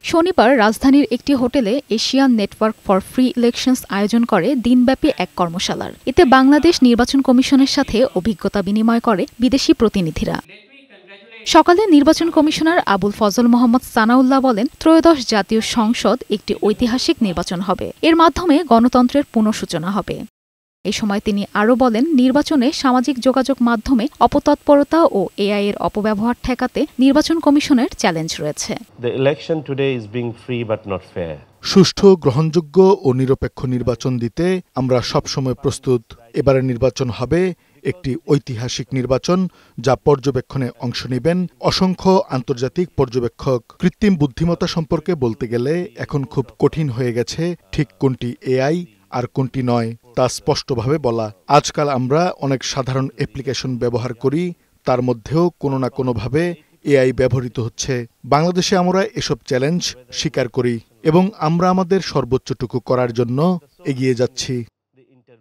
শনিবার রাজধানীর একটি হোটেলে Asian network for free elections আয়োজন করে দিনব্যাপী এক কর্মশালার। এতে বাংলাদেশ নির্বাচন কমিশনের সাথে অভিজ্ঞতা বিনিময় করে বিদেশি প্রতিনিধিরা। সকালে নির্বাচন কমিশনার আবুল ফজল মোহাম্মদ সানাউল্লাহ বলেন, ত্রয়োদশ জাতীয় সংসদ একটি ঐতিহাসিক নির্বাচন হবে। এর মাধ্যমে গণতন্ত্রের পুনঃসূচনা হবে। এ সময় তিনি আরও বলেন, নির্বাচনে সামাজিক যোগাযোগ মাধ্যমে অপতৎপরতা ও এআই এর অপব্যবহার ঠেকাতে নির্বাচন কমিশনের চ্যালেঞ্জ রয়েছে। সুষ্ঠু, গ্রহণযোগ্য ও নিরপেক্ষ নির্বাচন দিতে আমরা সবসময় প্রস্তুত। এবারের নির্বাচন হবে একটি ঐতিহাসিক নির্বাচন, যা পর্যবেক্ষণে অংশ নেবেন অসংখ্য আন্তর্জাতিক পর্যবেক্ষক। কৃত্রিম বুদ্ধিমত্তা সম্পর্কে বলতে গেলে এখন খুব কঠিন হয়ে গেছে ঠিক কোনটি এআই আর কোনটি নয় তা স্পষ্টভাবে বলা। আজকাল আমরা অনেক সাধারণ অ্যাপ্লিকেশন ব্যবহার করি, তার মধ্যেও কোনো না কোনোভাবে এআই ব্যবহৃত হচ্ছে। বাংলাদেশে আমরা এসব চ্যালেঞ্জ স্বীকার করি এবং আমরা আমাদের সর্বোচ্চটুকু করার জন্য এগিয়ে যাচ্ছি।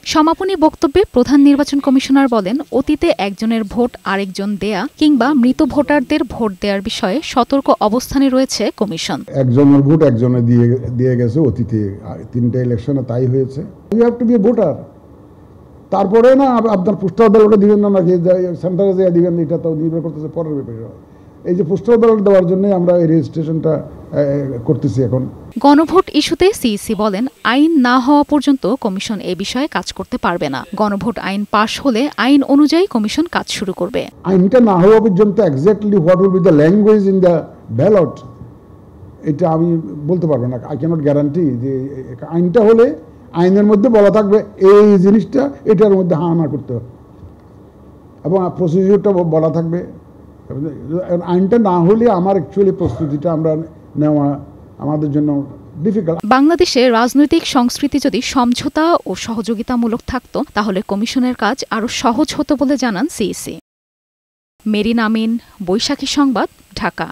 সমাপনী বক্তব্যে প্রধান নির্বাচন কমিশনার বলেন, অতীতে একজনের ভোট আরেকজন দেয়া কিংবা মৃত ভোটারদের ভোট দেওয়ার বিষয়ে সতর্ক অবস্থানে রয়েছে কমিশন। একজনের ভোট একজনে দিয়ে গেছে, অতীতে 3টা ইলেকশনে তাই হয়েছে। You have to be a voter. তারপরে না আপনার পোস্টাল ব্যালটে দিবেন না নাকি সেন্টারে যেয়ে দিবেন, এটা তো নির্ভর করতেছে পরের ব্যাপারে। এই যে পোস্টাল ব্যালট দেওয়ার জন্য আমরা এই রেজিস্ট্রেশনটা করতেছি এখন। গণভোট ইস্যুতে সিইসি বলেন, আইন না হওয়া পর্যন্ত কমিশন এ বিষয়ে কাজ করতে পারবে না। গণভোট আইন পাশ হলে আইন অনুযায়ী কমিশন কাজ শুরু করবে। আইনটা না হওয়া পর্যন্ত exactly what will be the language in the ballot, এটা আমি বলতে পারবো না। আই ক্যানট গ্যারান্টি যে আইনটা হলে আইনের মধ্যে বলা থাকবে এই জিনিসটা এটার মধ্যে হা না করতে হবে এবং প্রসিডিউরটা বলা থাকবে। আইনটা না হলে আমার অ্যাকচুয়ালি প্রস্তুতিটা আমরা নেওয়া আমাদের জন্য ডিফিকাল্ট। বাংলাদেশে রাজনৈতিক সংস্কৃতি যদি সমঝোতা ও সহযোগিতামূলক থাকত, তাহলে কমিশনের কাজ আরও সহজ হতো বলে জানান সিইসি। মেরিন আমিন, বৈশাখী সংবাদ, ঢাকা।